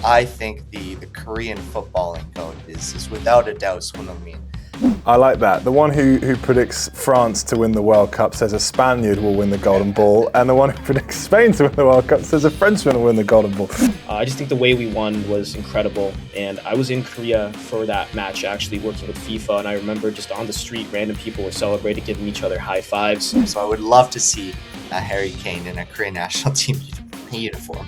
I think the Korean footballing goat is without a doubt Son Heung-min. I like that. The one who predicts France to win the World Cup says a Spaniard will win the Golden Ball, and the one who predicts Spain to win the World Cup says a Frenchman will win the Golden Ball. I just think the way we won was incredible, and I was in Korea for that match actually working with FIFA, and I remember just on the street random people were celebrating, giving each other high fives. So I would love to see Harry Kane in a Korean national team uniform.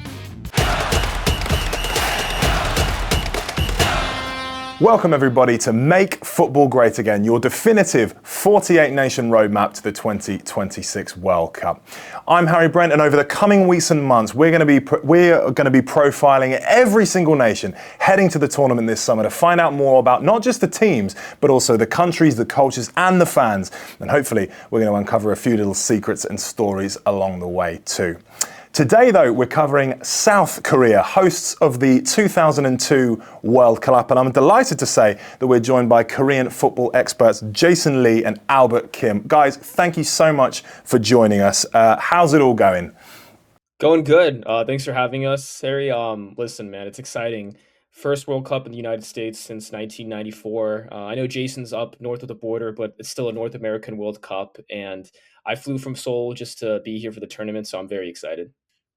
Welcome everybody to Make Football Great Again, your definitive 48-nation roadmap to the 2026 World Cup. I'm Harry Brent, and over the coming weeks and months, we're going to be profiling every single nation heading to the tournament this summer to find out more about not just the teams, but also the countries, the cultures, and the fans. And hopefully, we're going to uncover a few little secrets and stories along the way too. Today, though, we're covering South Korea, hosts of the 2002 World Cup, and I'm delighted to say that we're joined by Korean football experts Jason Lee and Albert Kim. Guys, thank you so much for joining us. How's it all going? Going good. Thanks for having us, Harry. Listen, man, it's exciting. First World Cup in the United States since 1994. I know Jason's up north of the border, but it's still a North American World Cup, and I flew from Seoul just to be here for the tournament, so I'm very excited.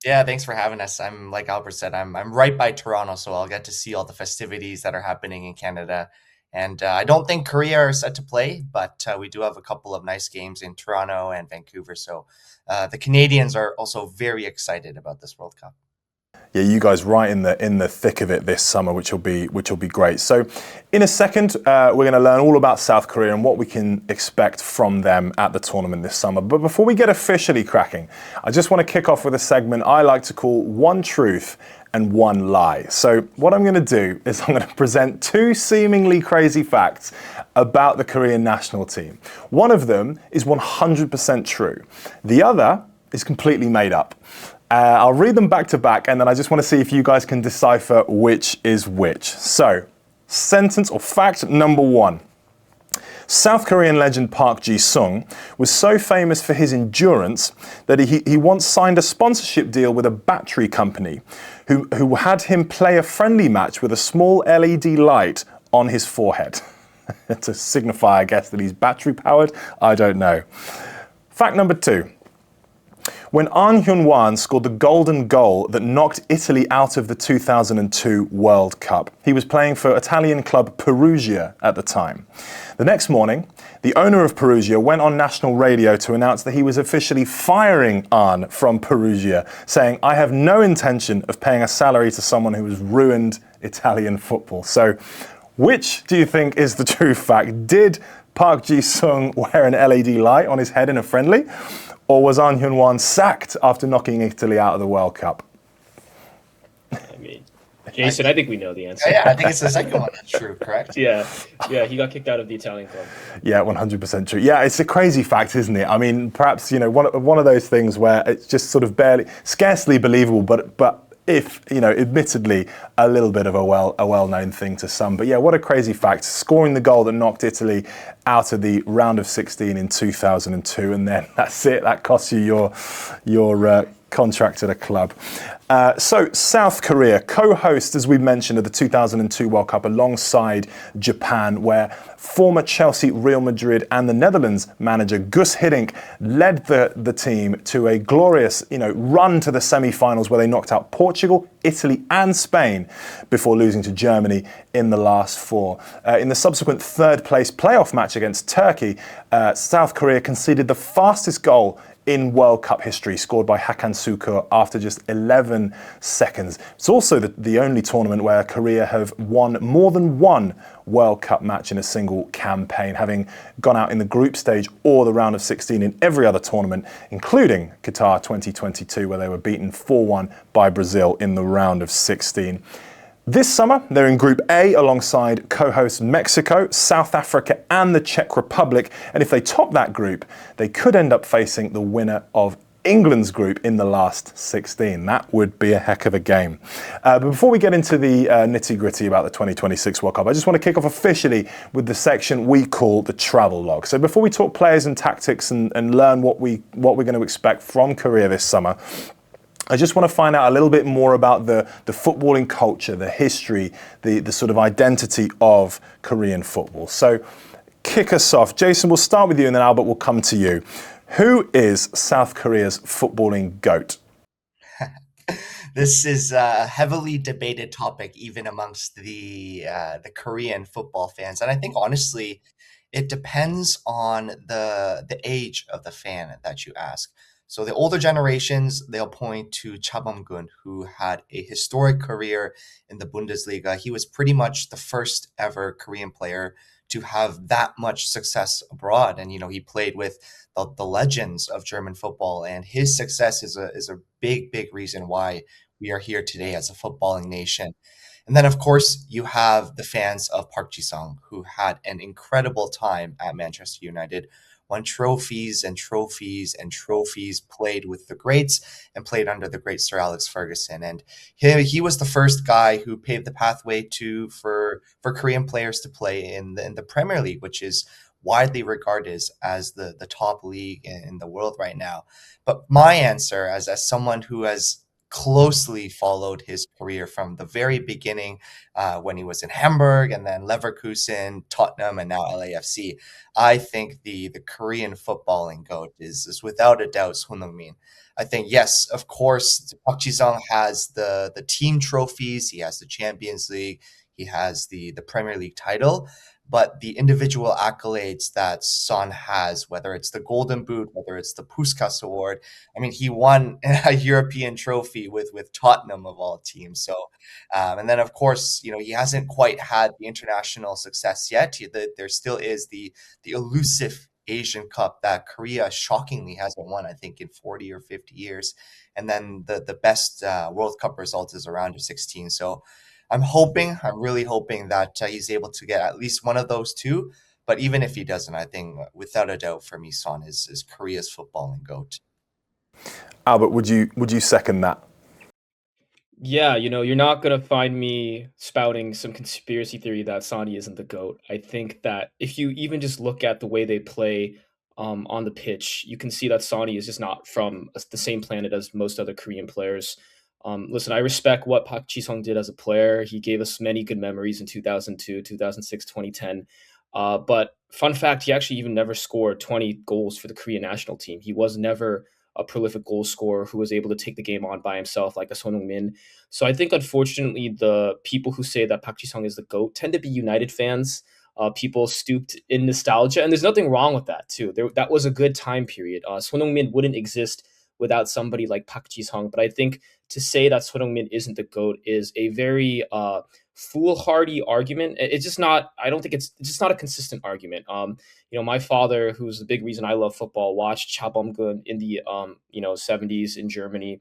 Yeah, thanks for having us. I'm like Albert said, I'm right by Toronto, so I'll get to see all the festivities that are happening in Canada. And I don't think Korea are set to play, but we do have a couple of nice games in Toronto and Vancouver. So the Canadians are also very excited about this World Cup. Yeah, you guys right in the thick of it this summer, which will be great. So, in a second, we're going to learn all about South Korea and what we can expect from them at the tournament this summer. But before we get officially cracking, I just want to kick off with a segment I like to call One Truth and One Lie. So, what I'm going to do is I'm going to present two seemingly crazy facts about the Korean national team. One of them is 100% true. The other is completely made up. I'll read them back to back, and then I just want to see if you guys can decipher which is which. So, sentence or fact number one. South Korean legend Park Ji-sung was so famous for his endurance that he once signed a sponsorship deal with a battery company who had him play a friendly match with a small LED light on his forehead. To signify, I guess, that he's battery powered. I don't know. Fact number two. When Ahn Hyun-wan scored the golden goal that knocked Italy out of the 2002 World Cup, he was playing for Italian club Perugia at the time. The next morning, the owner of Perugia went on national radio to announce that he was officially firing Ahn from Perugia, saying, "I have no intention of paying a salary to someone who has ruined Italian football." So, which do you think is the true fact? Did Park Ji-sung wear an LED light on his head in a friendly? Or was Ahn Hyun-wan sacked after knocking Italy out of the World Cup? I mean, Jason, I think we know the answer. Yeah, I think it's the second one that's true, correct? Yeah, he got kicked out of the Italian club. Yeah, 100% true. Yeah, it's a crazy fact, isn't it? I mean, perhaps, one of those things where it's just sort of scarcely believable, but if, admittedly, a little bit of a well-known thing to some. But yeah, what a crazy fact. Scoring the goal that knocked Italy out of the round of 16 in 2002, and then that's it. That costs you your contract at a club. So South Korea, co-host, as we mentioned, of the 2002 World Cup alongside Japan, where former Chelsea, Real Madrid and the Netherlands manager Gus Hiddink led the team to a glorious run to the semi-finals where they knocked out Portugal, Italy and Spain before losing to Germany in the last four. In the subsequent third place playoff match against Turkey, South Korea conceded the fastest goal in World Cup history, scored by Hakan Sukur after just 11 seconds. It's also the only tournament where Korea have won more than one World Cup match in a single campaign, having gone out in the group stage or the round of 16 in every other tournament, including Qatar 2022, where they were beaten 4-1 by Brazil in the round of 16. This summer, they're in Group A alongside co-hosts Mexico, South Africa and the Czech Republic. And if they top that group, they could end up facing the winner of England's group in the last 16. That would be a heck of a game. But before we get into the nitty-gritty about the 2026 World Cup, I just want to kick off officially with the section we call the travel log. So before we talk players and tactics and learn what we're going to expect from Korea this summer, I just want to find out a little bit more about the footballing culture, the history, the sort of identity of Korean football. So kick us off. Jason, we'll start with you and then Albert will come to you. Who is South Korea's footballing GOAT? This is a heavily debated topic, even amongst the Korean football fans, and I think honestly, it depends on the age of the fan that you ask. So the older generations, they'll point to Cha Bum-gun, who had a historic career in the Bundesliga. He was pretty much the first ever Korean player to have that much success abroad, and he played with the legends of German football, and his success is a big reason why we are here today as a footballing nation. And then, of course, you have the fans of Park Ji-sung, who had an incredible time at Manchester United, won trophies and trophies and trophies, played with the greats, and played under the great Sir Alex Ferguson. And he was the first guy who paved the pathway for Korean players to play in the Premier League, which is widely regarded as the top league in the world right now. But my answer, as someone who has closely followed his career from the very beginning, when he was in Hamburg and then Leverkusen, Tottenham, and now LAFC. I think the Korean footballing GOAT is without a doubt Son Heung-min. I think, yes, of course, Park Ji-sung has the team trophies, he has the Champions League, he has the Premier League title, but the individual accolades that Son has, whether it's the Golden Boot, whether it's the Puskas Award, I mean, he won a European trophy with Tottenham of all teams. So, and then of course, he hasn't quite had the international success yet. There still is the elusive Asian Cup that Korea shockingly hasn't won, I think, in 40 or 50 years. And then the best World Cup result is around under 16. So I'm really hoping that he's able to get at least one of those two. But even if he doesn't, I think without a doubt for me, Son is Korea's footballing GOAT. Albert, would you second that? Yeah, you're not gonna find me spouting some conspiracy theory that Sonny isn't the GOAT. I think that if you even just look at the way they play on the pitch, you can see that Sonny is just not from the same planet as most other Korean players. Listen, I respect what Park Ji-sung did as a player. He gave us many good memories in 2002, 2006, 2010. But fun fact, he actually even never scored 20 goals for the Korean national team. He was never a prolific goal scorer who was able to take the game on by himself like a Son Heung-min. So I think, unfortunately, the people who say that Park Ji-sung is the GOAT tend to be United fans, people stooped in nostalgia, and there's nothing wrong with that too. That was a good time period. Son Heung-min wouldn't exist without somebody like Park Ji-sung, but I think to say that Son Heung-min isn't the GOAT is a very foolhardy argument. It's just not. I don't think it's just not a consistent argument. My father, who's the big reason I love football, watched Cha Bum-gun in the 70s in Germany,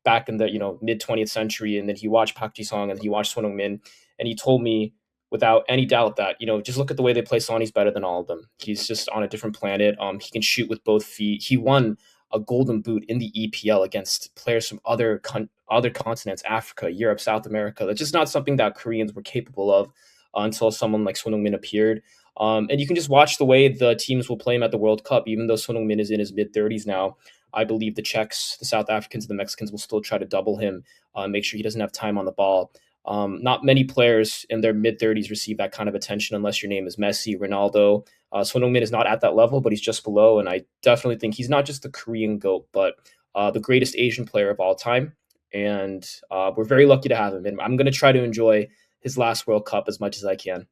back in the mid 20th century, and then he watched Park Ji-sung and he watched Son Heung-min, and he told me without any doubt that just look at the way they play. Sonny's better than all of them. He's just on a different planet. He can shoot with both feet. He won a golden boot in the EPL against players from other continents, Africa, Europe, South America. That's just not something that Koreans were capable of until someone like Son Heung-min appeared. And you can just watch the way the teams will play him at the World Cup. Even though Son Heung-min is in his mid-30s now, I believe the Czechs, the South Africans, and the Mexicans will still try to double him, make sure he doesn't have time on the ball. Not many players in their mid-30s receive that kind of attention unless your name is Messi, Ronaldo. Son Heung-min is not at that level, but he's just below, and I definitely think he's not just the Korean GOAT, but the greatest Asian player of all time. And we're very lucky to have him, and I'm going to try to enjoy his last World Cup as much as I can.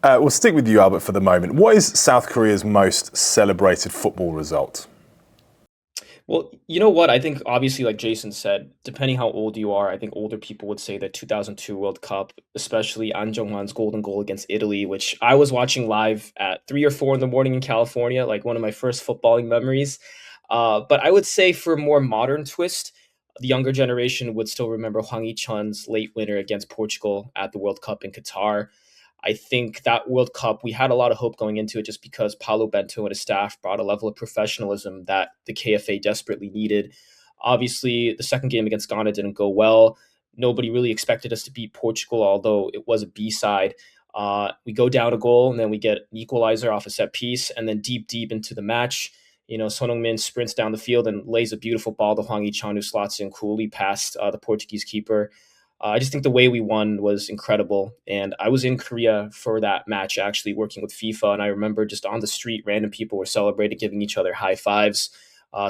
We'll stick with you, Albert, for the moment. What is South Korea's most celebrated football result? Well, you know what? I think obviously, like Jason said, depending how old you are, I think older people would say that 2002 World Cup, especially An Jong-hwan's golden goal against Italy, which I was watching live at 3 or 4 in the morning in California, like one of my first footballing memories. But I would say for a more modern twist, the younger generation would still remember Hwang Hee-chun's late winner against Portugal at the World Cup in Qatar. I think that World Cup, we had a lot of hope going into it just because Paulo Bento and his staff brought a level of professionalism that the KFA desperately needed. Obviously, the second game against Ghana didn't go well. Nobody really expected us to beat Portugal, although it was a B-side. We go down a goal, and then we get an equalizer off a set piece, and then deep into the match, Son Heung-min sprints down the field and lays a beautiful ball to Hwang Hee-chan, who slots in coolly past the Portuguese keeper. I just think the way we won was incredible. And I was in Korea for that match, actually working with FIFA. And I remember just on the street, random people were celebrating, giving each other high fives,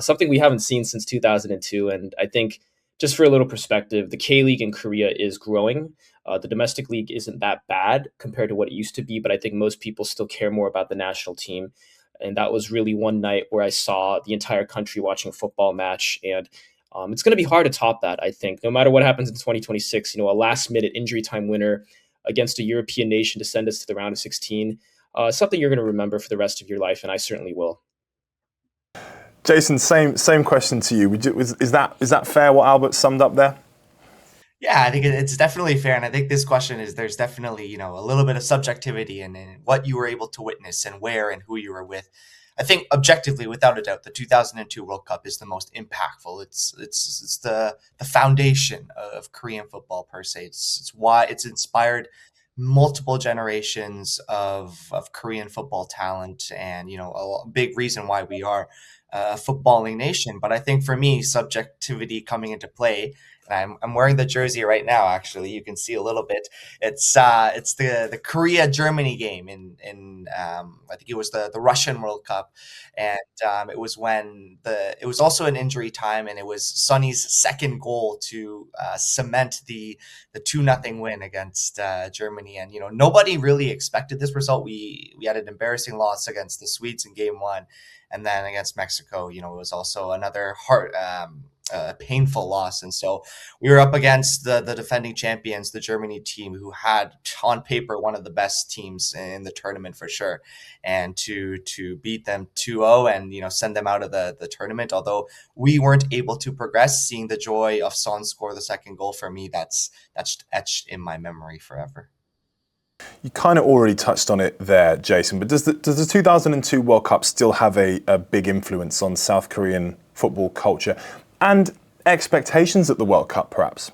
something we haven't seen since 2002. And I think, just for a little perspective, the K League in Korea is growing. The domestic league isn't that bad compared to what it used to be, but I think most people still care more about the national team. And that was really one night where I saw the entire country watching a football match. And it's going to be hard to top that, I think. No matter what happens in 2026, a last minute injury time winner against a European nation to send us to the round of 16, something you're going to remember for the rest of your life, and I certainly will. Jason, same question to you. Is that fair what Albert summed up there? Yeah, I think it's definitely fair, and I think this question is there's definitely a little bit of subjectivity in what you were able to witness and where and who you were with. I think objectively, without a doubt, the 2002 World Cup is the most impactful. It's the foundation of Korean football per se. It's why it's inspired multiple generations of Korean football talent, and a big reason why we are a footballing nation. But I think for me, subjectivity coming into play. I'm wearing the jersey right now. Actually, you can see a little bit. It's the Korea Germany game in I think it was the Russian World Cup, and it was also an injury time, and it was Sonny's second goal to cement the 2-0 win against Germany. And nobody really expected this result. We had an embarrassing loss against the Swedes in game one, and then against Mexico, it was also another painful loss. And so we were up against the defending champions, the Germany team, who had on paper one of the best teams in the tournament for sure. And to beat them 2-0 and send them out of the tournament, although we weren't able to progress, seeing the joy of Son score the second goal, for me, that's etched in my memory forever. You kind of already touched on it there, Jason, but does the 2002 World Cup still have a big influence on South Korean football culture and expectations at the World Cup, perhaps?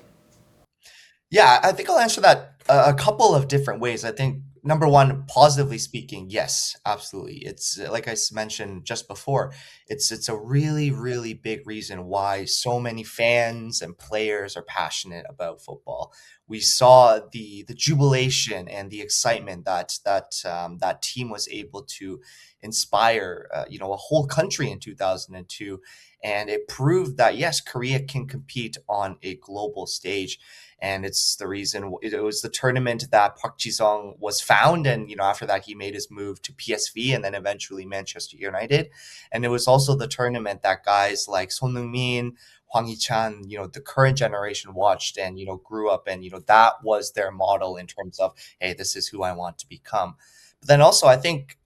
Yeah, I think I'll answer that a couple of different ways. I think number one, positively speaking, yes, absolutely. It's like mentioned just before. It's a really really big reason why so many fans and players are passionate about football. We saw the jubilation and the excitement that team was able to inspire, a whole country in 2002, and it proved that yes, Korea can compete on a global stage. And it's the reason it was the tournament that Park Ji-sung was found, and after that he made his move to PSV and then eventually Manchester United. And it was also the tournament that guys like Son Heung-min, Hwang Hee-chan, the current generation watched and grew up, and that was their model in terms of, hey, this is who I want to become. But then also I think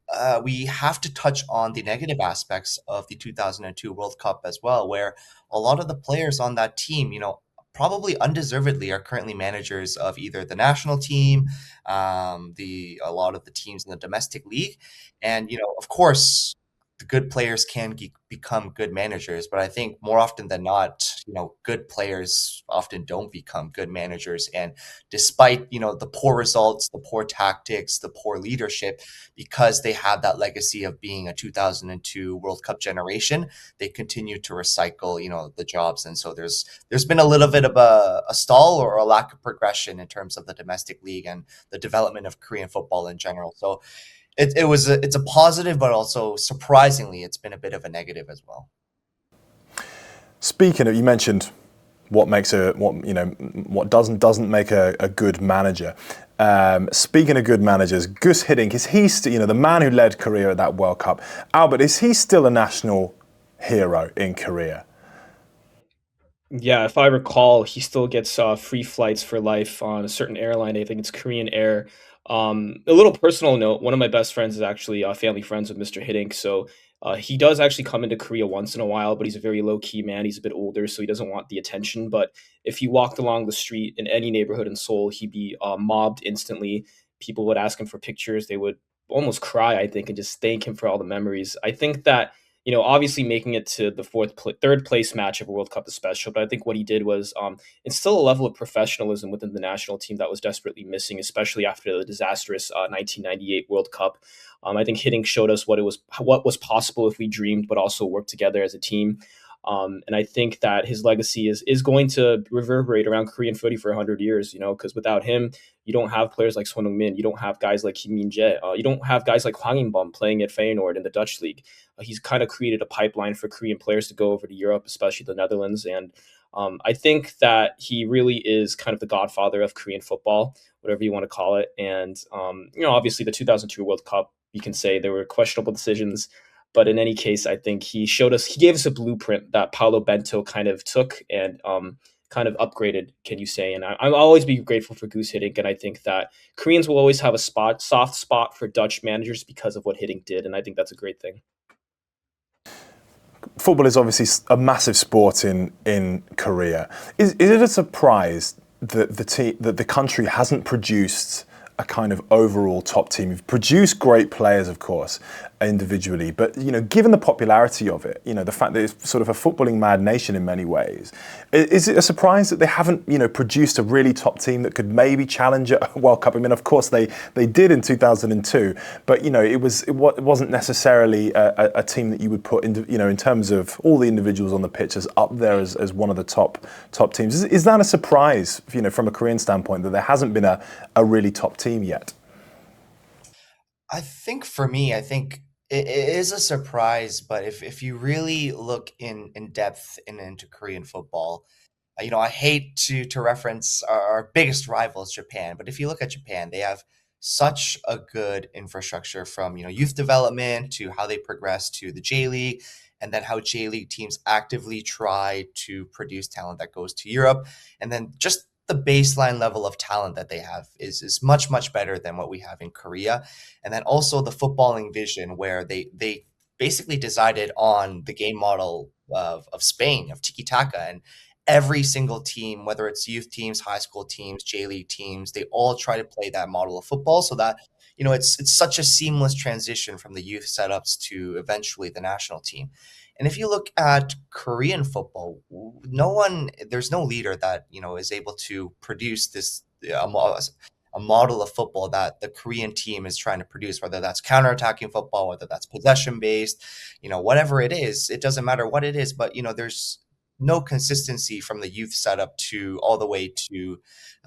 we have to touch on the negative aspects of the 2002 World Cup as well, where a lot of the players on that team, probably undeservedly, are currently managers of either the national team, a lot of the teams in the domestic league, and of course, the good players can become good managers, but I think more often than not, good players often don't become good managers. And despite the poor results, the poor tactics, the poor leadership, because they have that legacy of being a 2002 World Cup generation, they continue to recycle the jobs. And so there's been a little bit of a stall or a lack of progression in terms of the domestic league and the development of Korean football in general. So it's a positive, but also surprisingly, it's been a bit of a negative as well. Speaking of, you mentioned what doesn't make a good manager. Speaking of good managers, Gus Hiddink, is he still, the man who led Korea at that World Cup? Albert, is he still a national hero in Korea? Yeah, if I recall, he still gets free flights for life on a certain airline. I think it's Korean Air. A little personal note: one of my best friends is actually family friends with Mr. Hiddink, so he does actually come into Korea once in a while. But he's a very low key man. He's a bit older, so he doesn't want the attention. But if he walked along the street in any neighborhood in Seoul, he'd be mobbed instantly. People would ask him for pictures. They would almost cry, I think, and just thank him for all the memories. I think that obviously making it to the third place match of a World Cup is special. But I think what he did was instill a level of professionalism within the national team that was desperately missing, especially after the disastrous 1998 World Cup. I think Hitting showed us what was possible if we dreamed, but also worked together as a team. And I think that his legacy is going to reverberate around Korean footy for 100 years, because without him, you don't have players like Son Heung-min, you don't have guys like Kim Min-jae, you don't have guys like Hwang In-bum playing at Feyenoord in the Dutch league. He's kind of created a pipeline for Korean players to go over to Europe, especially the Netherlands. And I think that he really is kind of the godfather of Korean football, whatever you want to call it. And, obviously the 2002 World Cup, you can say there were questionable decisions. But in any case, I think he gave us a blueprint that Paulo Bento kind of took and kind of upgraded, can you say? And I'll always be grateful for Goose Hiddink. And I think that Koreans will always have a soft spot for Dutch managers because of what Hiddink did. And I think that's a great thing. Football is obviously a massive sport in Korea. Is it a surprise that the country hasn't produced a kind of overall top team? You've produced great players, of course, individually, but given the popularity of it, the fact that it's sort of a footballing mad nation in many ways, is it a surprise that they haven't produced a really top team that could maybe challenge at a World Cup? I mean, of course they did in 2002, but it wasn't necessarily a team that you would put in terms of all the individuals on the pitch as up there as one of the top teams. Is that a surprise from a Korean standpoint that there hasn't been a really top team yet? I think for me, it is a surprise, but if you really look in depth into Korean football, I hate to reference our biggest rivals, Japan, but if you look at Japan, they have such a good infrastructure from youth development to how they progress to the J League, and then how J League teams actively try to produce talent that goes to Europe, and then just the baseline level of talent that they have is much better than what we have in Korea. And then also the footballing vision, where they basically decided on the game model of Spain, of tiki taka, and every single team, whether it's youth teams, high school teams, J League teams, they all try to play that model of football, so that it's such a seamless transition from the youth setups to eventually the national team. And if you look at Korean football, there's no leader that is able to produce this a model of football that the Korean team is trying to produce, whether that's counterattacking football, whether that's possession based, whatever it is. It doesn't matter what it is, but there's no consistency from the youth setup to all the way to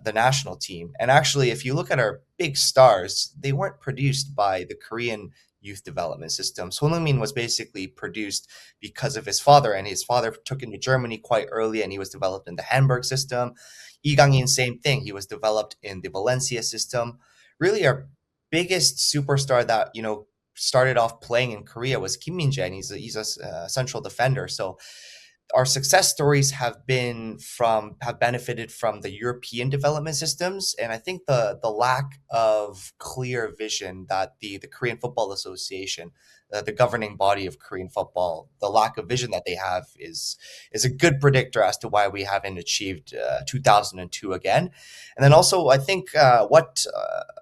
the national team. And actually, if you look at our big stars, they weren't produced by the Korean youth development system. Son Heung-min was basically produced because of his father, and his father took him to Germany quite early, and he was developed in the Hamburg system. Lee Gang-in, same thing. He was developed in the Valencia system. Really, our biggest superstar that started off playing in Korea was Kim Min-jae, and he's a central defender. So our success stories have benefited from the European development systems, and I think the lack of clear vision that the Korean Football Association, the governing body of Korean football, the lack of vision that they have is a good predictor as to why we haven't achieved 2002 again. And then also, I think what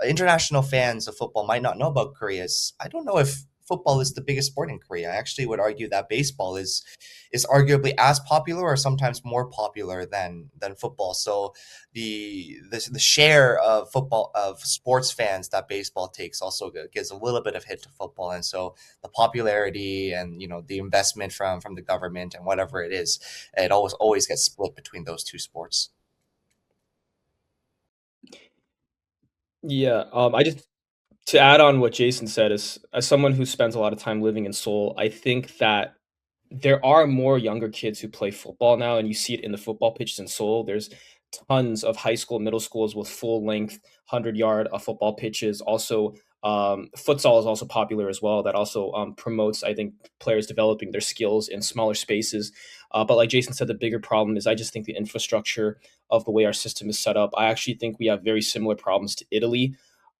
international fans of football might not know about Korea is, I don't know if football is the biggest sport in Korea. I actually would argue that baseball is arguably as popular or sometimes more popular than football. So the share of sports fans that baseball takes also gives a little bit of hit to football. And so the popularity and the investment from the government and whatever it is, it always gets split between those two sports. Yeah, I just to add on what Jason said, as someone who spends a lot of time living in Seoul, I think that there are more younger kids who play football now, and you see it in the football pitches in Seoul. There's tons of high school, middle schools with full length 100-yard football pitches. Also, futsal is also popular as well. That also promotes, I think, players developing their skills in smaller spaces. But like Jason said, the bigger problem is I just think the infrastructure of the way our system is set up. I actually think we have very similar problems to Italy.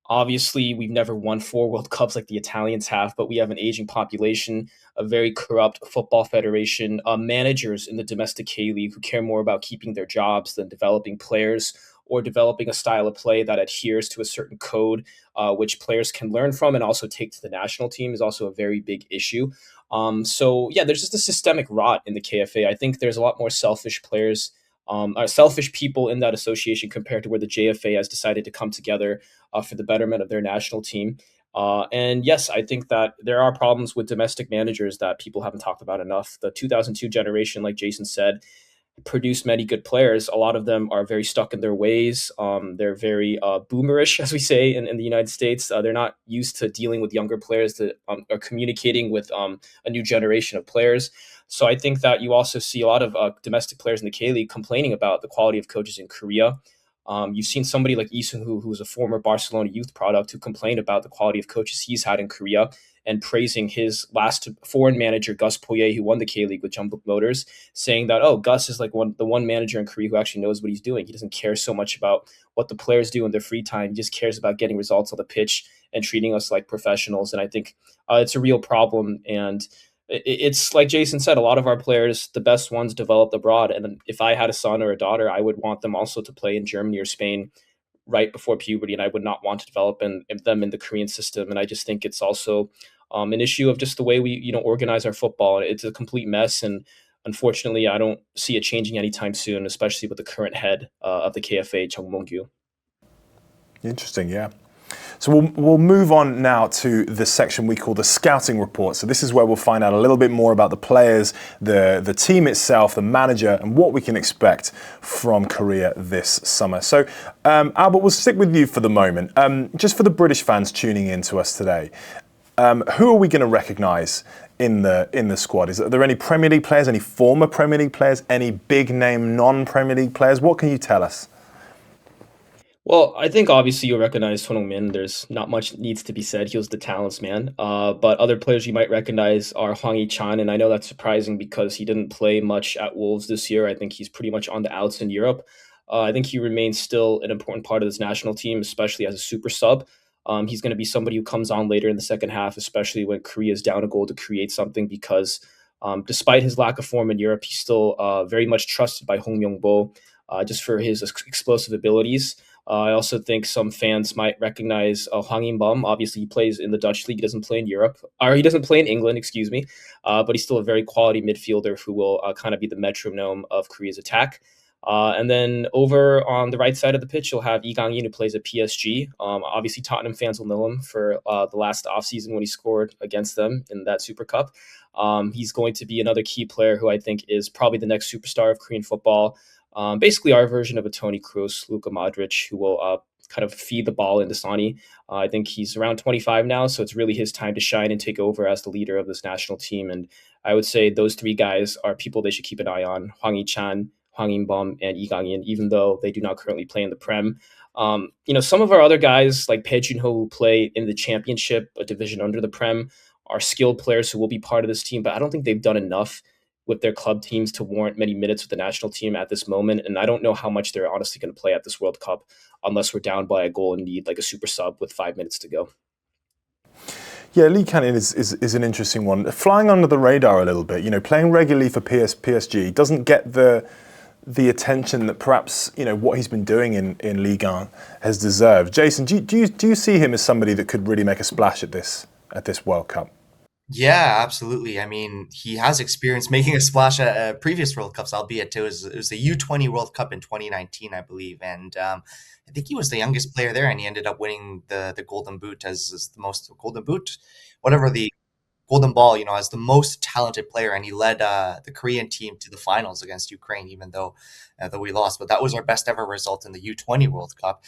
Obviously, we've never won 4 World Cups like the Italians have, but we have an aging population, a very corrupt football federation, managers in the domestic K League who care more about keeping their jobs than developing players or developing a style of play that adheres to a certain code, which players can learn from and also take to the national team, is also a very big issue. So yeah, there's just a systemic rot in the KFA. I think there's a lot more selfish players, selfish people in that association compared to where the JFA has decided to come together for the betterment of their national team. And yes, I think that there are problems with domestic managers that people haven't talked about enough. The 2002 generation, like Jason said, produced many good players. A lot of them are very stuck in their ways. They're very boomerish, as we say in the United States. They're not used to dealing with younger players that are communicating with a new generation of players. So I think that you also see a lot of domestic players in the K League complaining about the quality of coaches in Korea. You've seen somebody like Lee Seung-hoo, who's a former Barcelona youth product, who complained about the quality of coaches he's had in Korea and praising his last foreign manager, Gus Poyet, who won the K League with Jeonbuk Motors, saying that, oh, Gus is like the one manager in Korea who actually knows what he's doing. He doesn't care so much about what the players do in their free time. He just cares about getting results on the pitch and treating us like professionals. And I think it's a real problem. And it's like Jason said, a lot of our players, the best ones, developed abroad. And if I had a son or a daughter, I would want them also to play in Germany or Spain right before puberty, and I would not want to develop them in the Korean system. And I just think it's also an issue of just the way we organize our football. It's a complete mess, and unfortunately, I don't see it changing anytime soon, especially with the current head of the KFA, Chung Mong-gyu. Interesting, yeah. So we'll move on now to the section we call the scouting report. So this is where we'll find out a little bit more about the players, the team itself, the manager, and what we can expect from Korea this summer. So Albert, we'll stick with you for the moment. Just for the British fans tuning in to us today, who are we going to recognise in the squad? Are there any Premier League players, any former Premier League players, any big name non-Premier League players? What can you tell us? Well, I think obviously you'll recognize Son Heung-min. There's not much needs to be said. He was the talents man. But other players you might recognize are Hwang Hee-chan, and I know that's surprising because he didn't play much at Wolves this year. I think he's pretty much on the outs in Europe. I think he remains still an important part of this national team, especially as a super sub. He's going to be somebody who comes on later in the second half, especially when Korea is down a goal, to create something because despite his lack of form in Europe, he's still very much trusted by Hong Myung-bo just for his explosive abilities. I also think some fans might recognize Hwang In-bum. Obviously, he plays in the Dutch league. He doesn't play in Europe, or he doesn't play in England, excuse me. But he's still a very quality midfielder who will kind of be the metronome of Korea's attack. And then over on the right side of the pitch, you'll have Lee Gang-in, who plays at PSG. Obviously, Tottenham fans will know him for the last offseason when he scored against them in that Super Cup. He's going to be another key player who I think is probably the next superstar of Korean football. Basically our version of a Toni Kroos, Luka Modric, who will kind of feed the ball into Sonny. I think he's around 25 now, so it's really his time to shine and take over as the leader of this national team. And I would say those three guys are people they should keep an eye on: Hwang Hee-chan, Hwang In-bum, and Lee Gang-in, even though they do not currently play in the Prem. Some of our other guys like Bae Jun-ho, who play in the Championship, a division under the Prem, are skilled players who will be part of this team, but I don't think they've done enough with their club teams to warrant many minutes with the national team at this moment. And I don't know how much they're honestly going to play at this World Cup unless we're down by a goal and need like a super sub with 5 minutes to go. Yeah, Lee Cannon is an interesting one. Flying under the radar a little bit, playing regularly for PSG, doesn't get the attention that perhaps, what he's been doing in Ligue 1 has deserved. Jason, do you see him as somebody that could really make a splash at this World Cup? Yeah, absolutely. I mean, he has experience making a splash at previous World Cups, albeit it was the U20 World Cup in 2019, I believe. And I think he was the youngest player there, and he ended up winning the Golden Boot as the most Golden Boot, whatever the Golden Ball, as the most talented player, and he led the Korean team to the finals against Ukraine, even though we lost. But that was our best ever result in the U20 World Cup.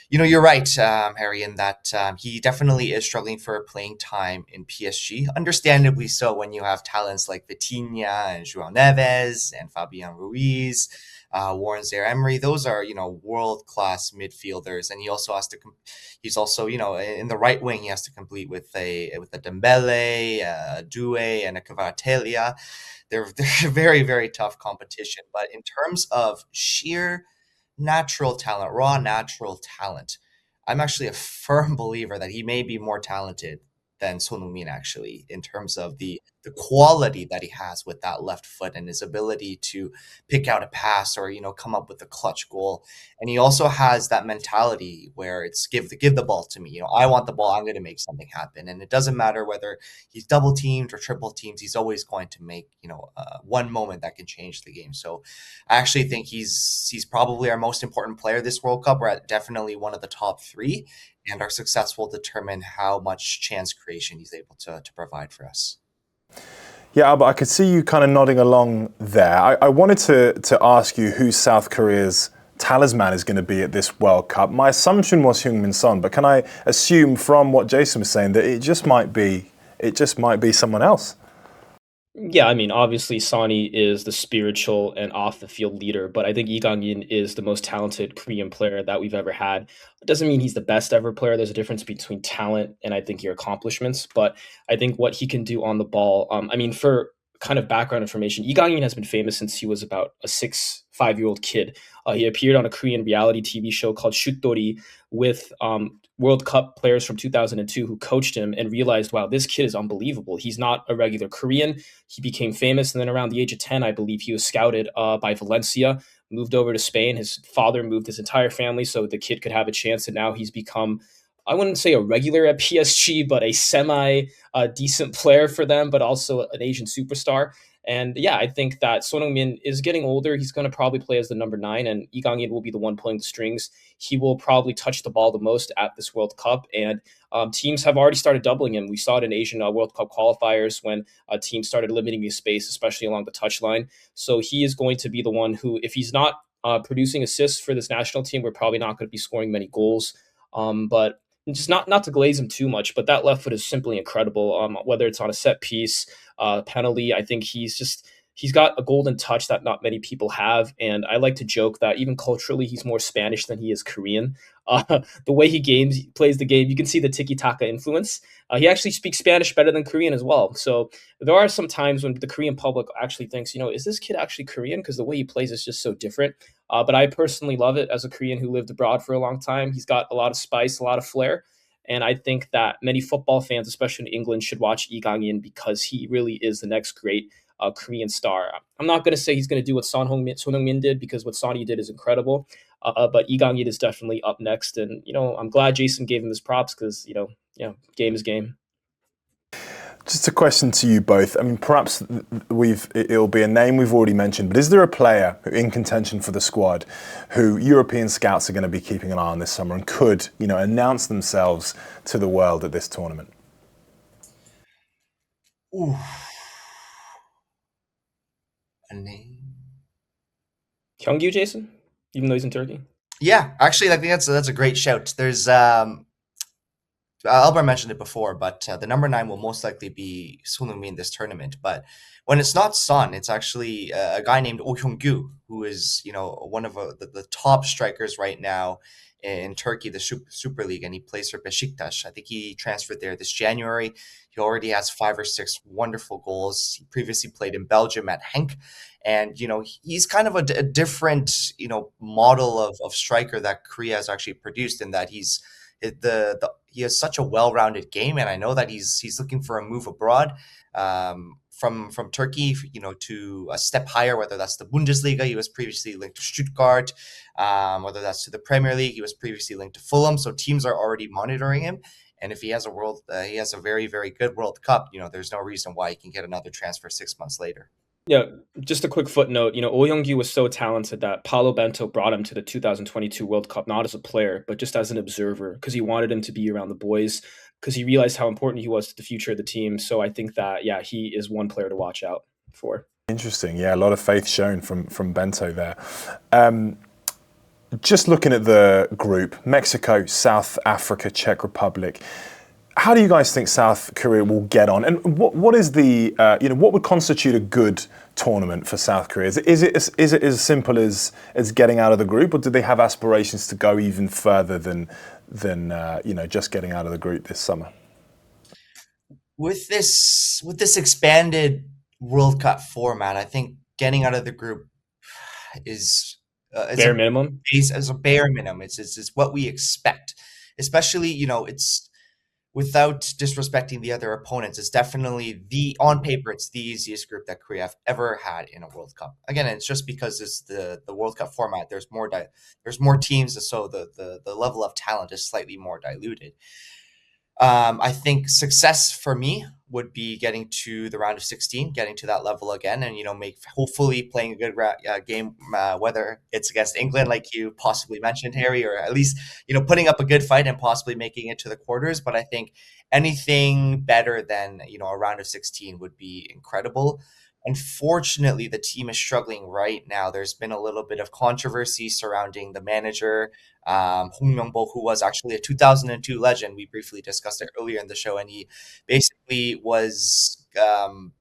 You're right, Harry, in that he definitely is struggling for playing time in PSG. Understandably so, when you have talents like Vitinha and João Neves and Fabian Ruiz, Warren Zaire-Emery. Those are world-class midfielders, and he also has to. He's also in the right wing. He has to complete with a Dembele, a Due, and a Kvaratskhelia. They're very, very tough competition. But in terms of sheer natural talent, raw natural talent, I'm actually a firm believer that he may be more talented than Son Heung-min, actually, in terms of the the quality that he has with that left foot and his ability to pick out a pass or come up with a clutch goal. And he also has that mentality where it's give the ball to me. I want the ball. I'm going to make something happen, and it doesn't matter whether he's double teamed or triple teamed. He's always going to make one moment that can change the game. So I actually think he's probably our most important player this World Cup. We're definitely one of the top three, and our success will determine how much chance creation he's able to provide for us. Yeah, Albert, I could see you kind of nodding along there. I wanted to ask you who South Korea's talisman is going to be at this World Cup. My assumption was Heung-min Son, but can I assume from what Jason was saying that it just might be someone else? Yeah, I mean, obviously Sonny is the spiritual and off the field leader, but I think Lee Gang-in is the most talented Korean player that we've ever had. It doesn't mean he's the best ever player. There's a difference between talent and I think your accomplishments, but I think what he can do on the ball. I mean, for kind of background information, Lee Gang-in has been famous since he was about a 5-year-old kid. He appeared on a Korean reality TV show called Shutdori with World Cup players from 2002 who coached him and realized, wow, this kid is unbelievable. He's not a regular Korean. He became famous, and then around the age of 10, I believe he was scouted by Valencia, moved over to Spain. His father moved his entire family so the kid could have a chance, and now he's become, I wouldn't say a regular at PSG, but a semi decent player for them, but also an Asian superstar. And yeah, I think that Son Heung-min is getting older. He's going to probably play as the number 9, and Lee Gang-in will be the one pulling the strings. He will probably touch the ball the most at this World Cup, and teams have already started doubling him. We saw it in Asian World Cup qualifiers when teams started limiting his space, especially along the touchline. So he is going to be the one who, if he's not producing assists for this national team, we're probably not going to be scoring many goals. But just not to glaze him too much, but that left foot is simply incredible. Whether it's on a set piece, penalty, I think he's got a golden touch that not many people have. And I like to joke that even culturally, he's more Spanish than he is Korean. The way he plays the game, you can see the tiki taka influence. He actually speaks Spanish better than Korean as well. So there are some times when the Korean public actually thinks, is this kid actually Korean? Because the way he plays is just so different. But I personally love it as a Korean who lived abroad for a long time. He's got a lot of spice, a lot of flair. And I think that many football fans, especially in England, should watch Lee Gang-in because he really is the next great Korean star. I'm not going to say he's going to do what Son Heung-min did because what Sonny did is incredible. But Lee Gang-in is definitely up next. And, I'm glad Jason gave him his props because, game is game. Just a question to you both. I mean, perhaps it'll be a name we've already mentioned, but is there a player in contention for the squad who European scouts are going to be keeping an eye on this summer and could, announce themselves to the world at this tournament? Ooh. A name? Kyungyu, Jason? Even though he's in Turkey? Yeah, actually, I think that's a great shout. There's Albert mentioned it before, but the number 9 will most likely be Son Heung-min in this tournament. But when it's not Son, it's actually a guy named Oh Hyung-gyu, who is one of the top strikers right now in Turkey, the Super League, and he plays for Besiktas. I think he transferred there this January. He already has 5 or 6 wonderful goals. He previously played in Belgium at Henk. And, he's kind of a different, model of striker that Korea has actually produced in that he has such a well-rounded game, and I know that he's looking for a move abroad from Turkey, to a step higher, whether that's the Bundesliga. He was previously linked to Stuttgart, whether that's to the Premier League. He was previously linked to Fulham, so teams are already monitoring him. And if he has he has a very, very good World Cup, there's no reason why he can get another transfer 6 months later. Yeah, just a quick footnote. Oh Young-gyu was so talented that Paulo Bento brought him to the 2022 World Cup, not as a player, but just as an observer, because he wanted him to be around the boys, because he realized how important he was to the future of the team. So I think that, yeah, he is one player to watch out for. Interesting. Yeah, a lot of faith shown from Bento there. Just looking at the group, Mexico, South Africa, Czech Republic. How do you guys think South Korea will get on? And what is the what would constitute a good tournament for South Korea? Is it as simple as getting out of the group, or do they have aspirations to go even further than just getting out of the group this summer? With this expanded World Cup format, I think getting out of the group is bare minimum. As a bare minimum. It's what we expect, especially it's without disrespecting the other opponents, it's definitely on paper, it's the easiest group that Korea have ever had in a World Cup. Again, it's just because it's the World Cup format. There's more teams, and so the level of talent is slightly more diluted. I think success for me would be getting to the round of 16, getting to that level again, and make hopefully playing a good game, whether it's against England, like you possibly mentioned, Harry, or at least putting up a good fight and possibly making it to the quarters. But I think anything better than a round of 16 would be incredible. Unfortunately, the team is struggling right now. There's been a little bit of controversy surrounding the manager, Hong Myung-bo, who was actually a 2002 legend. We briefly discussed it earlier in the show, and he basically was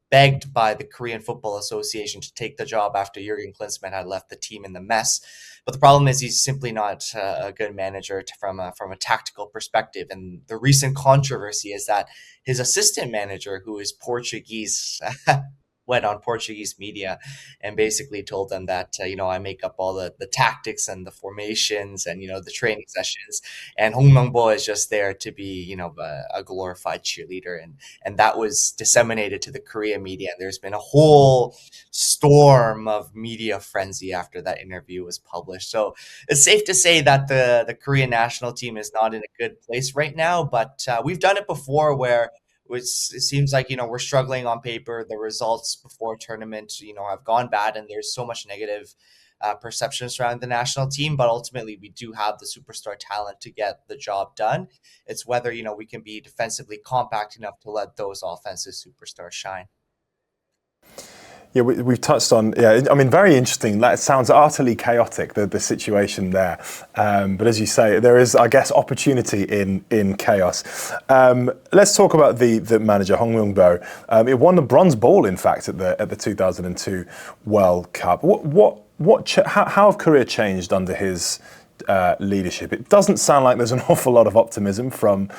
begged by the Korean Football Association to take the job after Jurgen Klinsmann had left the team in the mess. But the problem is he's simply not a good manager from a tactical perspective. And the recent controversy is that his assistant manager, who is Portuguese, went on Portuguese media and basically told them that I make up all the tactics and the formations and the training sessions, and Hong Myung-bo is just there to be a glorified cheerleader, and that was disseminated to the Korea media, and there's been a whole storm of media frenzy after that interview was published. So it's safe to say that the Korean national team is not in a good place right now, but we've done it before where which it seems like we're struggling on paper. The results before tournament have gone bad, and there's so much negative perception surrounding the national team. But ultimately, we do have the superstar talent to get the job done. It's whether we can be defensively compact enough to let those offensive superstars shine. Yeah, we've touched on, I mean, very interesting. That sounds utterly chaotic, the situation there. But as you say, there is, I guess, opportunity in chaos. Let's talk about the manager, Hong Myung-bo. He won the bronze ball, in fact, at the 2002 World Cup. How have Korea changed under his leadership? It doesn't sound like there's an awful lot of optimism from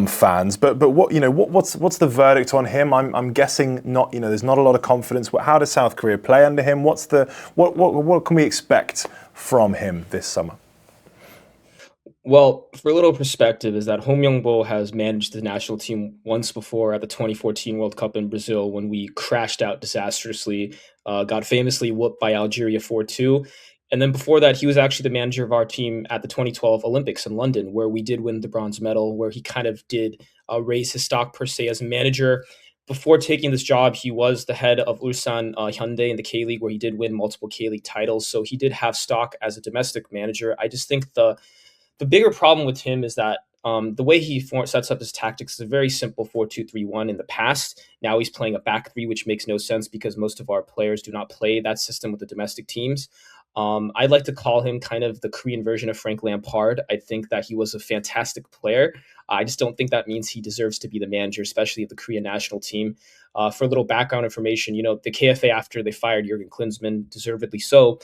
fans, but what's the verdict on him? I'm guessing not. There's not a lot of confidence. How does South Korea play under him? What can we expect from him this summer? Well, for a little perspective, is that Hong Myung-bo has managed the national team once before at the 2014 World Cup in Brazil when we crashed out disastrously, got famously whooped by Algeria 4-2. And then before that, he was actually the manager of our team at the 2012 Olympics in London, where we did win the bronze medal, where he kind of did raise his stock per se as a manager. Before taking this job, he was the head of Ulsan Hyundai in the K-League, where he did win multiple K-League titles. So he did have stock as a domestic manager. I just think the bigger problem with him is that the way he sets up his tactics is a very simple 4-2-3-1 in the past. Now he's playing a back three, which makes no sense because most of our players do not play that system with the domestic teams. I'd like to call him kind of the Korean version of Frank Lampard. I think that he was a fantastic player. I just don't think that means he deserves to be the manager, especially of the Korean national team. For a little background information, the KFA, after they fired Jurgen Klinsmann, deservedly so,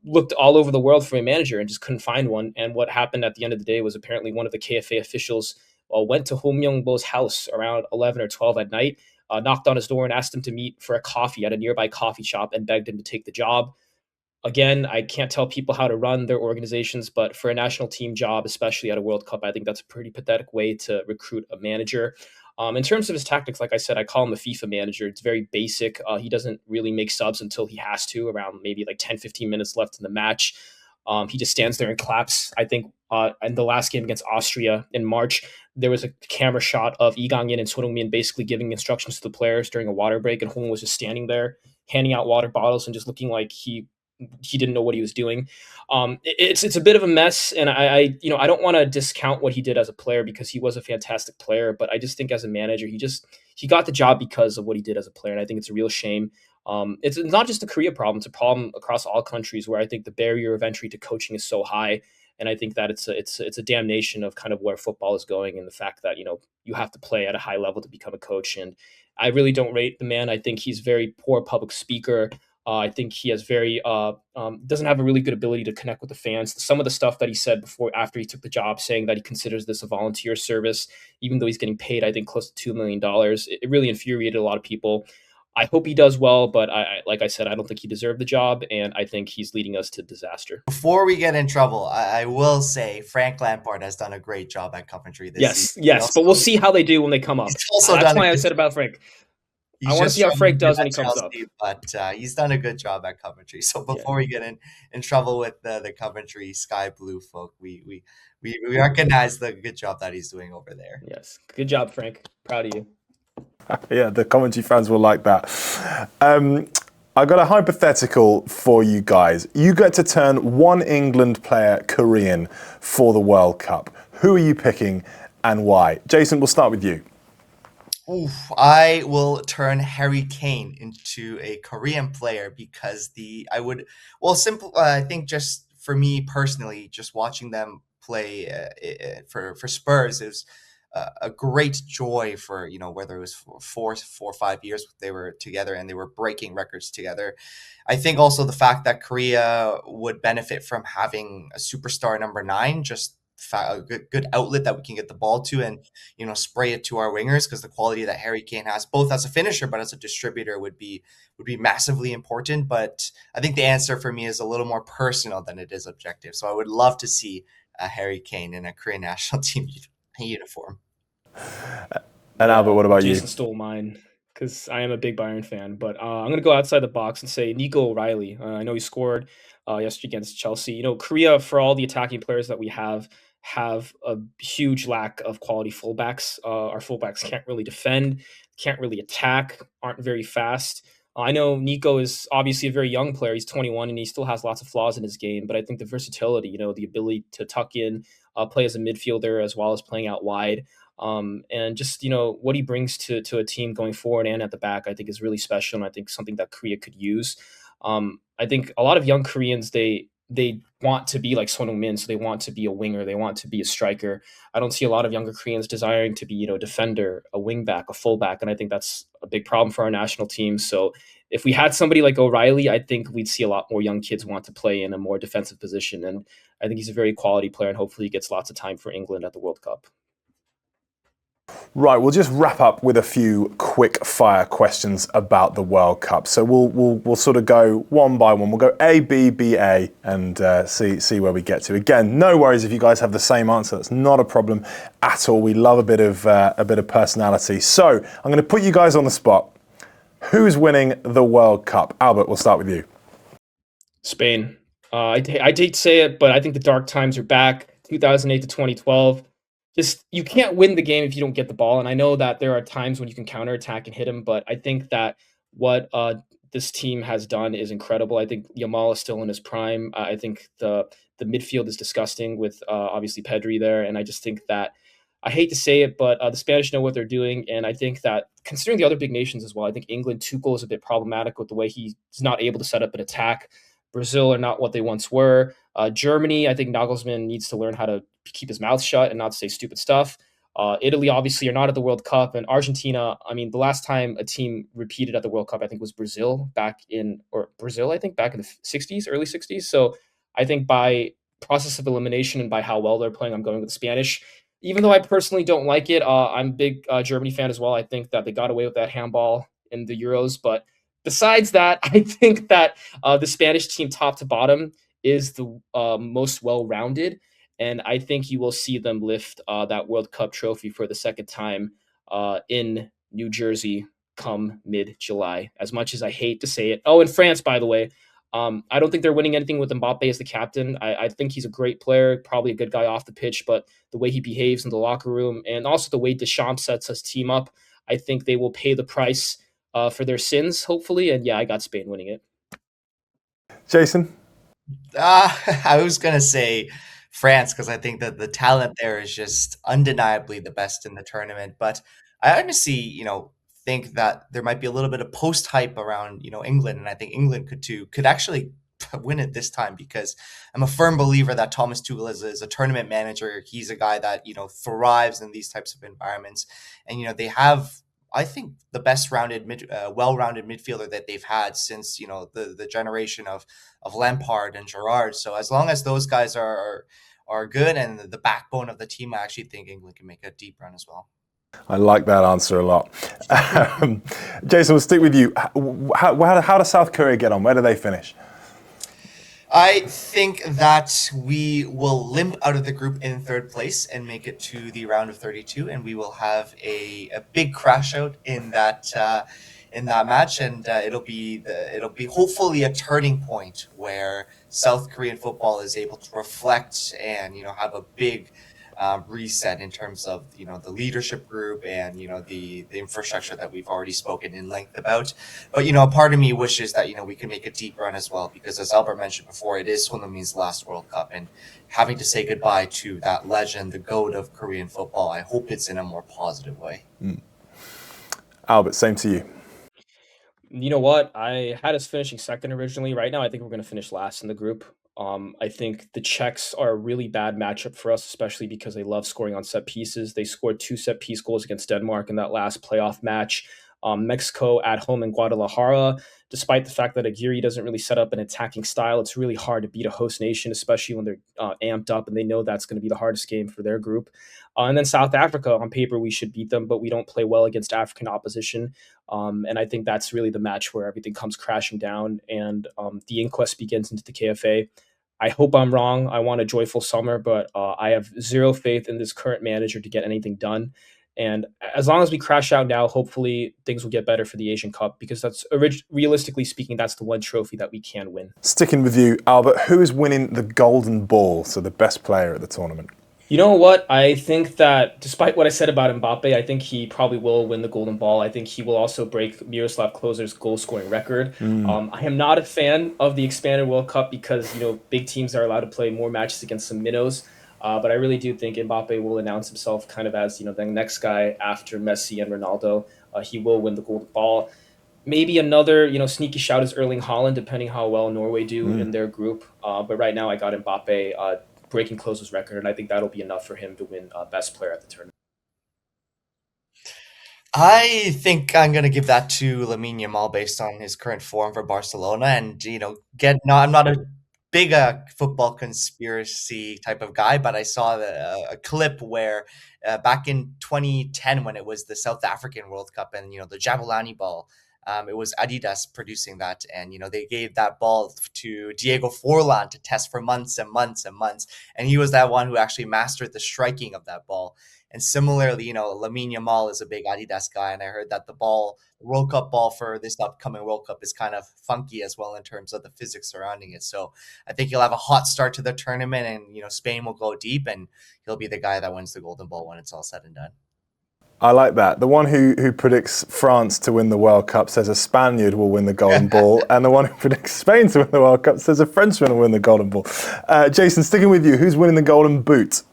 looked all over the world for a manager and just couldn't find one. And what happened at the end of the day was apparently one of the KFA officials went to Hong Myung-bo's house around 11 or 12 at night, knocked on his door and asked him to meet for a coffee at a nearby coffee shop and begged him to take the job. Again, I can't tell people how to run their organizations, but for a national team job, especially at a World Cup, I think that's a pretty pathetic way to recruit a manager. In terms of his tactics, like I said, I call him a FIFA manager. It's very basic. He doesn't really make subs until he has to, around maybe like 10, 15 minutes left in the match. He just stands there and claps. I think in the last game against Austria in March, there was a camera shot of Lee Gang-in and Son Heung-min basically giving instructions to the players during a water break, and Hong was just standing there handing out water bottles and just looking like he didn't know what he was doing. It's a bit of a mess, and I don't want to discount what he did as a player because he was a fantastic player, but I just think as a manager, he got the job because of what he did as a player, and I think it's a real shame. It's not just a Korea problem; it's a problem across all countries where I think the barrier of entry to coaching is so high, and I think that it's a damnation of kind of where football is going, and the fact that you have to play at a high level to become a coach. And I really don't rate the man. I think he's very poor public speaker. I think he has doesn't have a really good ability to connect with the fans. Some of the stuff that he said after he took the job, saying that he considers this a volunteer service, even though he's getting paid, I think, close to $2 million. It really infuriated a lot of people. I hope he does well, but like I said, I don't think he deserved the job, and I think he's leading us to disaster. Before we get in trouble, I will say Frank Lampard has done a great job at Coventry this season. Yes, yes, but we'll see how they do when they come up. He's also That's done a why I good said job. about Frank. I He's want to see just how struggling Frank a bit does when at he comes up. Chelsea, but he's done a good job at Coventry. So Yeah. before we get in trouble with the Coventry Sky Blue folk, we recognize the good job that he's doing over there. Yes. Good job, Frank. Proud of you. Yeah, the commentary fans will like that. I got a hypothetical for you guys. You get to turn one England player Korean for the World Cup. Who are you picking and why? Jason, we'll start with you. Oof, I will turn Harry Kane into a Korean player because simple. I think just for me personally, just watching them play for Spurs is a great joy for whether it was for 4 or 5 years they were together and they were breaking records together. I think also the fact that Korea would benefit from having a superstar number nine, just a good outlet that we can get the ball to and spray it to our wingers because the quality that Harry Kane has, both as a finisher but as a distributor, would be massively important. But I think the answer for me is a little more personal than it is objective. So I would love to see Harry Kane in a Korean national team uniform. And Albert, Yeah, what about you? Jason stole mine because I am a big Bayern fan. But I'm going to go outside the box and say Nico O'Reilly. I know he scored yesterday against Chelsea. Korea, for all the attacking players that we have a huge lack of quality fullbacks. Our fullbacks can't really defend, can't really attack, aren't very fast. I know Nico is obviously a very young player. He's 21 and he still has lots of flaws in his game. But I think the versatility, the ability to tuck in, play as a midfielder as well as playing out wide, and just what he brings to a team going forward and at the back, I think is really special, and I think something that Korea could use. I think a lot of young Koreans they want to be like Son Heung-min, so they want to be a winger, they want to be a striker. I don't see a lot of younger Koreans desiring to be defender, a wingback, a fullback, and I think that's a big problem for our national team. So if we had somebody like O'Reilly, I think we'd see a lot more young kids want to play in a more defensive position, and I think he's a very quality player, and hopefully he gets lots of time for England at the World Cup. Right, we'll just wrap up with a few quick fire questions about the World Cup. So we'll sort of go one by one. We'll go A, B, B, A, and see where we get to. Again, no worries if you guys have the same answer. That's not a problem at all. We love a bit of personality. So I'm going to put you guys on the spot. Who's winning the World Cup? Albert, we'll start with you. Spain. I hate to say it, but I think the dark times are back. 2008 to 2012. Just you can't win the game if you don't get the ball. And I know that there are times when you can counterattack and hit him, but I think that what this team has done is incredible. I think Yamal is still in his prime. I think the midfield is disgusting with obviously Pedri there, and I just think that I hate to say it, but the Spanish know what they're doing, and I think that considering the other big nations as well, I think England Tuchel is a bit problematic with the way he's not able to set up an attack. Brazil are not what they once were. Germany, I think Nagelsmann needs to learn how to keep his mouth shut and not say stupid stuff. Italy, obviously, are not at the World Cup. And Argentina, I mean, the last time a team repeated at the World Cup, I think, was Brazil back in the 60s, early 60s. So I think by process of elimination and by how well they're playing, I'm going with the Spanish. Even though I personally don't like it, I'm a big Germany fan as well. I think that they got away with that handball in the Euros. But besides that, I think that the Spanish team, top to bottom, is the most well-rounded, and I think you will see them lift that World Cup trophy for the second time in New Jersey come mid-July. As much as I hate to say it. Oh, in France, by the way, I don't think they're winning anything with Mbappe as the captain. I think he's a great player, probably a good guy off the pitch, but the way he behaves in the locker room and also the way Deschamps sets his team up, I think they will pay the price for their sins, hopefully. And yeah, I got Spain winning it. Jason? I was gonna say France because I think that the talent there is just undeniably the best in the tournament. But I honestly, think that there might be a little bit of post hype around, England, and I think England could actually win it this time because I'm a firm believer that Thomas Tuchel is a tournament manager. He's a guy that thrives in these types of environments, and they have. I think the best well-rounded midfielder that they've had since the generation of Lampard and Gerrard. So as long as those guys are good and the backbone of the team, I actually think England can make a deep run as well. I like that answer a lot. Um, Jason, we'll stick with you. How does South Korea get on? Where do they finish? I think that we will limp out of the group in third place and make it to the round of 32, and we will have a big crash out in that match, and it'll be hopefully a turning point where South Korean football is able to reflect and have a big reset in terms of the leadership group and the infrastructure that we've already spoken in length about. But a part of me wishes that we can make a deep run as well, because as Albert mentioned before, it is Son Heung-min's last World Cup, and having to say goodbye to that legend, the GOAT of Korean football, I hope it's in a more positive way. Albert, same to you. You know what? I had us finishing second originally. Right now, I think we're going to finish last in the group. I think the Czechs are a really bad matchup for us, especially because they love scoring on set pieces. They scored 2 set piece goals against Denmark in that last playoff match. Mexico at home in Guadalajara, despite the fact that Aguirre doesn't really set up an attacking style, it's really hard to beat a host nation, especially when they're amped up and they know that's going to be the hardest game for their group. And then South Africa, on paper, we should beat them, but we don't play well against African opposition. And I think that's really the match where everything comes crashing down and the inquest begins into the KFA. I hope I'm wrong. I want a joyful summer, but I have zero faith in this current manager to get anything done. And as long as we crash out now, hopefully things will get better for the Asian Cup, because that's realistically speaking, that's the one trophy that we can win. Sticking with you, Albert, who is winning the Golden Ball, so the best player at the tournament? You know what? I think that despite what I said about Mbappe, I think he probably will win the Golden Ball. I think he will also break Miroslav Kloser's goal scoring record. I am not a fan of the expanded World Cup because big teams are allowed to play more matches against some minnows. But I really do think Mbappe will announce himself kind of as the next guy after Messi and Ronaldo. He will win the Golden Ball. Maybe another sneaky shout is Erling Haaland, depending how well Norway do in their group. But right now I got Mbappe breaking Klose's record, and I think that'll be enough for him to win best player at the tournament. I think I'm going to give that to Lamine Yamal based on his current form for Barcelona, and get no, I'm not a big football conspiracy type of guy, but I saw a clip where back in 2010 when it was the South African World Cup and the Jabulani ball. It was Adidas producing that, and they gave that ball to Diego Forlan to test for months and months and months, and he was that one who actually mastered the striking of that ball. And similarly, Lamine Yamal is a big Adidas guy, and I heard that the World Cup ball for this upcoming World Cup is kind of funky as well in terms of the physics surrounding it. So I think he'll have a hot start to the tournament, and Spain will go deep, and he'll be the guy that wins the Golden Ball when it's all said and done. I like that. The one who predicts France to win the World Cup says a Spaniard will win the Golden Ball, and the one who predicts Spain to win the World Cup says a Frenchman will win the Golden Ball. Jason, sticking with you, who's winning the Golden Boot?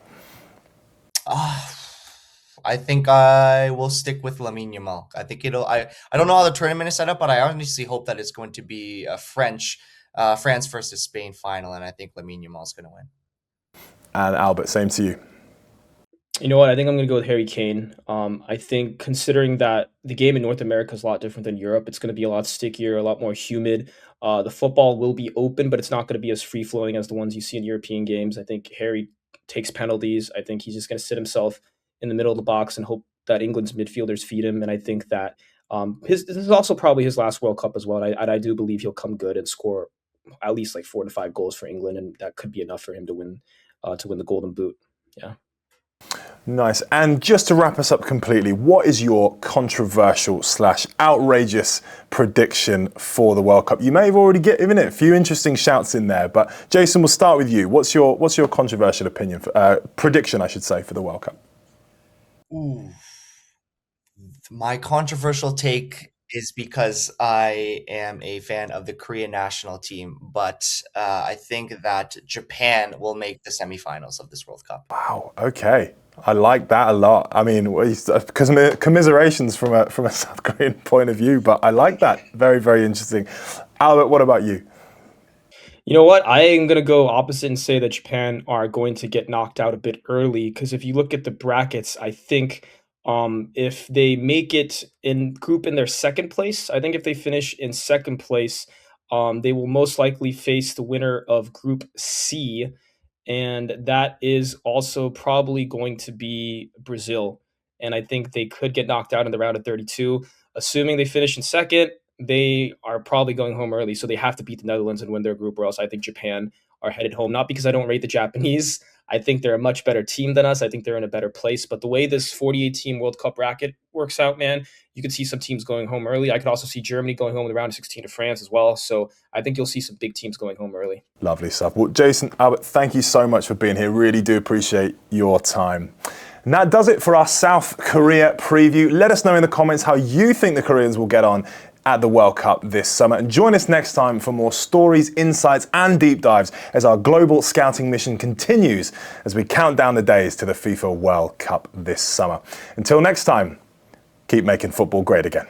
I think I will stick with Lamine Yamal. I think I don't know how the tournament is set up, but I honestly hope that it's going to be a France versus Spain final, and I think Lamine Yamal is going to win. And Albert, same to you. You know what? I think I'm going to go with Harry Kane. I think considering that the game in North America is a lot different than Europe, it's going to be a lot stickier, a lot more humid. The football will be open, but it's not going to be as free flowing as the ones you see in European games. I think Harry takes penalties. I think he's just going to sit himself in the middle of the box and hope that England's midfielders feed him. And I think that this is also probably his last World Cup as well. I do believe he'll come good and score at least like 4 to 5 goals for England, and that could be enough for him to win the Golden Boot. Yeah. Nice. And just to wrap us up completely, what is your controversial / outrageous prediction for the World Cup? You may have already given it a few interesting shouts in there, but Jason, we'll start with you. What's your controversial opinion, prediction, I should say, for the World Cup? Ooh. My controversial take is because I am a fan of the Korean national team, but I think that Japan will make the semifinals of this World Cup. Wow. Okay. I like that a lot. I mean, because commiserations from a South Korean point of view, but I like that. Very, very interesting. Albert, what about you? You know what? I am going to go opposite and say that Japan are going to get knocked out a bit early, because if you look at the brackets, I think if they make it in their second place, I think if they finish in second place, they will most likely face the winner of Group C, and that is also probably going to be Brazil. and I think they could get knocked out in the round of 32. Assuming they finish in second, they are probably going home early, so they have to beat the Netherlands and win their group, or else I think Japan are headed home. Not because I don't rate the Japanese. I think they're a much better team than us. I think they're in a better place. But the way this 48-team World Cup bracket works out, man, you could see some teams going home early. I could also see Germany going home in the round of 16 to France as well. So I think you'll see some big teams going home early. Lovely stuff. Well, Jason, Albert, thank you so much for being here. Really do appreciate your time. And that does it for our South Korea preview. Let us know in the comments how you think the Koreans will get on at the World Cup this summer. And join us next time for more stories, insights, and deep dives as our global scouting mission continues as we count down the days to the FIFA World Cup this summer. Until next time, keep making football great again.